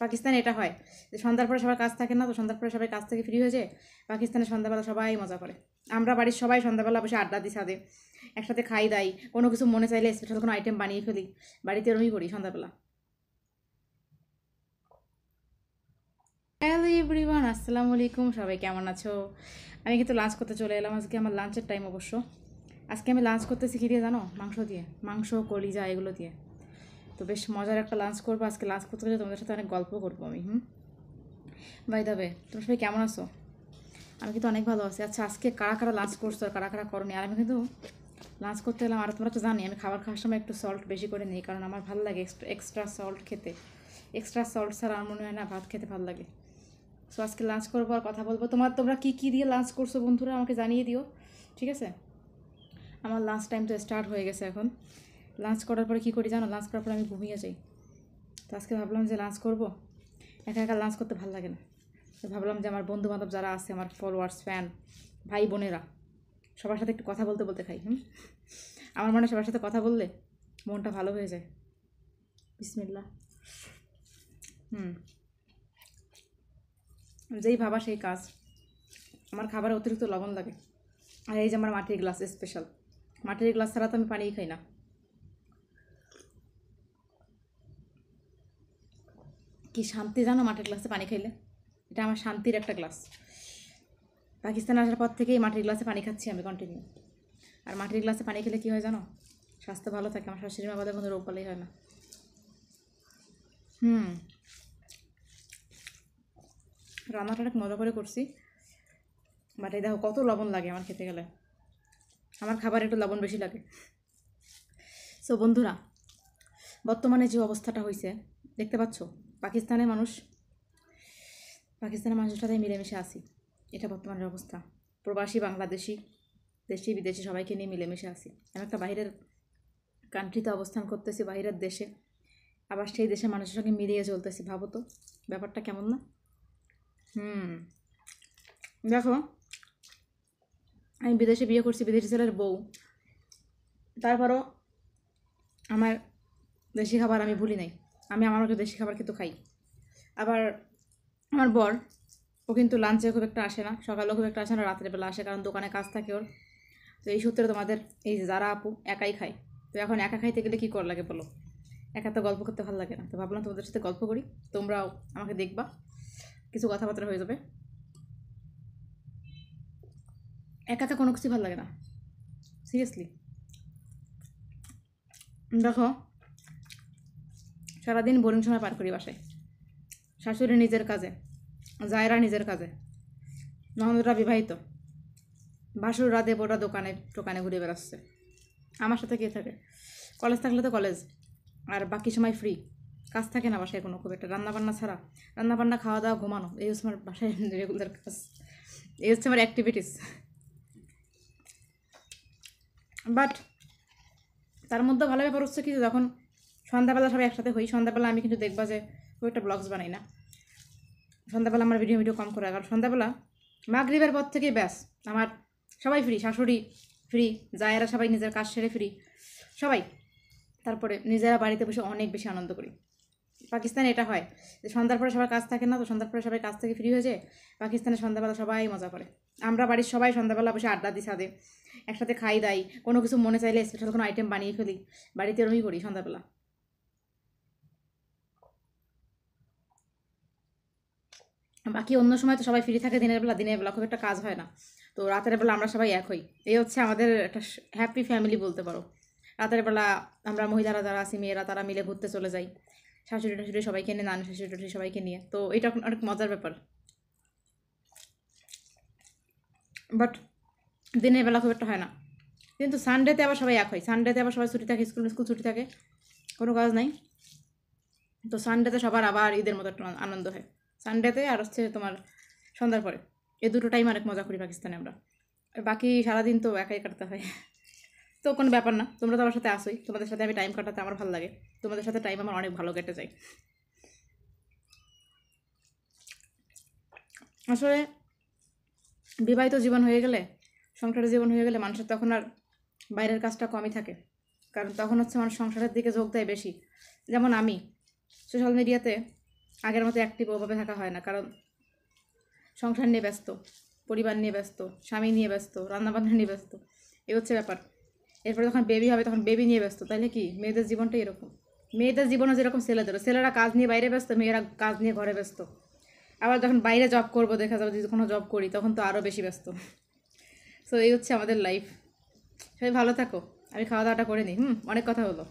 পাকিস্তানে এটা হয় যে সন্ধ্যার পরে সবার কাজ থাকে না, তো সন্ধ্যার পরে সবাই কাজ থেকে ফ্রি হয়ে যায়। পাকিস্তানে সন্ধ্যাবেলা সবাই মজা করে। আমরা বাড়ির সবাই সন্ধ্যাবেলা বসে আড্ডা দিই ছাদে, একসাথে খাই দাই, কোনো কিছু মনে চাইলে স্পেশাল কোনো আইটেম বানিয়ে ফেলি, বাড়িতে এরমই করি সন্ধ্যাবেলা। হ্যালো এভরিওয়ান, আসসালামু আলাইকুম, সবাই কেমন আছো? আমি কিন্তু লাঞ্চ করতে চলে এলাম। আজকে আমার লাঞ্চের টাইম অবশ্য। আজকে আমি লাঞ্চ করতেছি কী দিয়ে জানো? মাংস দিয়ে, মাংস কলিজা এগুলো দিয়ে। তো বেশ মজার একটা লাঞ্চ করবো আজকে। লাঞ্চ করতে গেলে তোমাদের সাথে অনেক গল্প করবো আমি। বাই দ্য ওয়ে, তোমরা সবাই কেমন আছো? আমি কিন্তু অনেক ভালো আছি। আচ্ছা, আজকে কারা কারা লাঞ্চ করছো আর কারা কারা করনি? আর আমি কিন্তু লাঞ্চ করতে এলাম, আর তোমরা তো জানি আমি খাবার খাওয়ার সময় একটু সল্ট বেশি করে নিই, কারণ আমার ভালো লাগে এক্সট্রা সল্ট খেতে। এক্সট্রা সল্ট ছাড়া আমার মনে হয় না ভাত খেতে ভালো লাগে। সো আজকে লাঞ্চ করবো আর কথা বলবো। তোমরা কী কী দিয়ে লাঞ্চ করছো বন্ধুরা আমাকে জানিয়ে দিও, ঠিক আছে? আমার লাঞ্চ টাইম তো স্টার্ট হয়ে গেছে এখন। লাঞ্চ করার পরে কী করি জানো? লাঞ্চ করার পরে আমি ঘুমিয়ে যাই। তো আজকে ভাবলাম যে লাঞ্চ করবো, একা একা লাঞ্চ করতে ভালো লাগে না। তো ভাবলাম যে আমার বন্ধু বান্ধব যারা আছে, আমার ফলোয়ার্স, ফ্যান, ভাই বোনেরা, সবার সাথে একটু কথা বলতে বলতে খাই। আমার মনে হয় সবার সাথে কথা বললে মনটা ভালো হয়ে যায়। বিসমিল্লাহ। যেই ভাবা সেই কাজ। আমার খাবারে অতিরিক্ত লবণ লাগে। আর এই যে আমার মাটির গ্লাস স্পেশাল, মাটির গ্লাস ছাড়া তো আমি পানিই খাই না। কি শান্তি জানো মাটির গ্লাসে পানি খাইলে? এটা আমার শান্তির একটা গ্লাস। পাকিস্তান আসার পর থেকেই মাটির গ্লাসে পানি খাচ্ছি আমি কন্টিনিউ। আর মাটির গ্লাসে পানি খেলে কী হয় জানো? স্বাস্থ্য ভালো থাকে। আমার শাশুড়ি মা বাদে কোনো রোগ পালেই হয় না। রান্নাটা অনেক মজা করে করছি, বাট এই দেখো কত লবণ লাগে আমার খেতে গেলে। আমার খাবার একটু লবণ বেশি লাগে। সো বন্ধুরা, বর্তমানে যে অবস্থাটা হয়েছে দেখতে পাচ্ছ, পাকিস্তানের মানুষের সাথে মিলেমিশে আসি। এটা বর্তমানের অবস্থা। প্রবাসী, বাংলাদেশি, দেশি বিদেশি সবাইকে নিয়ে মিলেমিশে আসি। আমি একটা বাইরের কান্ট্রিতে অবস্থান করতেছি, বাইরের দেশে, আবার সেই দেশের মানুষের সঙ্গে মিলিয়ে চলতেছি। ভাবো তো ব্যাপারটা কেমন না? দেখো, আমি বিদেশে বিয়ে করছি, বিদেশি ছেলের বউ, তারপরও আমার দেশি খাবার আমি ভুলি নাই। আমি আমার মতো দেশি খাবার কিন্তু খাই। আবার আমার বর, ও কিন্তু লাঞ্চে খুব একটা আসে না, সকালেও খুব একটা আসে না, রাতের বেলা আসে, কারণ দোকানে কাজ থাকে ওর। তো এই সূত্রে তোমাদের এই যে যারা আপু একাই খায়, তো এখন একা খাইতে গেলে কী করা লাগে বলো? একা তো গল্প করতে ভালো লাগে না। তো ভাবলাম তোমাদের সাথে গল্প করি, তোমরাও আমাকে দেখবা, কিছু কথাবার্তা হয়ে যাবে। একা একা কোনো কিছুই ভালো লাগে না, সিরিয়াসলি। দেখো, সারাদিন বোরিং সময় পার করি বাসায়। শাশুড়ি নিজের কাজে, জায়রা নিজের কাজে, ননদরা বিবাহিত, ভাসুররা দেবরা দোকানে টোকানে ঘুরে বেড়াচ্ছে। আমার সাথে কে থাকে? কলেজ থাকলে তো কলেজ, আর বাকি সময় ফ্রি। কাজ থাকে না বাসায় কোনো, খুব একটা রান্নাবান্না ছাড়া। রান্নাবান্না, খাওয়া দাওয়া, ঘুমানো, এই হচ্ছে আমার বাসায় রেগুলার কাজ। এই হচ্ছে আমার অ্যাক্টিভিটিস। বাট তার মধ্যে ভালো ব্যাপার হচ্ছে কি, যখন সন্ধ্যাবেলা সবাই একসাথে হই, সন্ধ্যাবেলা আমি কিন্তু দেখবা যে খুব একটা ব্লগস বানাই না। সন্ধ্যাবেলা আমার ভিডিও কম করে, কারণ সন্ধ্যাবেলা মাগরিবের পর থেকেই ব্যাস আমার সবাই ফ্রি। শাশুড়ি ফ্রি, জায়েরা সবাই নিজের কাজ সেরে ফ্রি সবাই। তারপরে নিজেরা বাড়িতে বসে অনেক বেশি আনন্দ করি। পাকিস্তানে এটা হয় যে সন্ধ্যার পরে সবার কাজ থাকে না, তো সন্ধ্যার পরে সবাই কাজ থেকে ফ্রি হয়ে যায়। পাকিস্তানে সন্ধ্যাবেলা সবাই মজা করে। আমরা বাড়ির সবাই সন্ধ্যাবেলা বসে আড্ডা দিই ছাদে, একসাথে খাই দাই, কোনো কিছু মনে চাইলে স্পেশাল কোনো আইটেম বানিয়ে ফেলি, বাড়িতে এরমই করি সন্ধ্যাবেলা। বাকি অন্য সময় তো সবাই ফ্রি থাকে, দিনের বেলা খুব একটা কাজ হয় না। তো রাতের বেলা আমরা সবাই এক হই। এই হচ্ছে আমাদের একটা হ্যাপি ফ্যামিলি বলতে পারো। রাতের বেলা আমরা মহিলারা যারা আছি, মেয়েরা, তারা মিলে ঘুরতে চলে যাই, শাশুড়ি টাশুড়ি সবাইকে নিয়ে, নানি শাশুড়ি টাশুড়ি সবাইকে নিয়ে। তো এটা অনেক মজার ব্যাপার। বাট দিনের বেলা খুব একটা হয় না। কিন্তু সানডেতে আবার সবাই এক হয়। সানডেতে আবার সবাই ছুটি থাকে, স্কুল ছুটি থাকে, কোনো কাজ নাই। তো সানডেতে সবার আবার ঈদের মতো একটা আনন্দ হয়। সানডেতে আর হচ্ছে তোমার সন্ধ্যার পরে, এই দুটো টাইম অনেক মজা করি পাকিস্তানে আমরা। আর বাকি সারাদিন তো একাই কাটতে হয়। তো কোনো ব্যাপার না, তোমরা তো আমার সাথে আসোই, তোমাদের সাথে আমি টাইম কাটাতে আমার ভালো লাগে। তোমাদের সাথে টাইম আমার অনেক ভালো কেটে যায়। আসলে বিবাহিত জীবন হয়ে গেলে, সংসারের জীবন হয়ে গেলে মানুষের তখন আর বাইরের কাজটা কমই থাকে, কারণ তখন হচ্ছে মানুষ সংসারের দিকে যোগ দেয় বেশি। যেমন আমি সোশ্যাল মিডিয়াতে আগের মতো অ্যাক্টিভ ওভাবে থাকা হয় না, কারণ সংসার নিয়ে ব্যস্ত, পরিবার নিয়ে ব্যস্ত, স্বামী নিয়ে ব্যস্ত, রান্নাবান্না নিয়ে ব্যস্ত, এই হচ্ছে ব্যাপার। এরপরে যখন বেবি হবে তখন বেবি নিয়ে ব্যস্ত, তাইলে কি মেয়েদের জীবনটা এরকম। মেয়েদের জীবনও যেরকম ছেলেদেরও, ছেলেরা কাজ নিয়ে বাইরে ব্যস্ত, মেয়েরা কাজ নিয়ে ঘরে ব্যস্ত। আবার যখন বাইরে জব করবো, দেখা যাবে যদি কোনো জব করি তখন তো আরও বেশি ব্যস্ত। সো এই হচ্ছে আমাদের লাইফ। সবাই ভালো থাকো, আমি খাওয়া দাওয়াটা করে নিই। অনেক কথা হলো।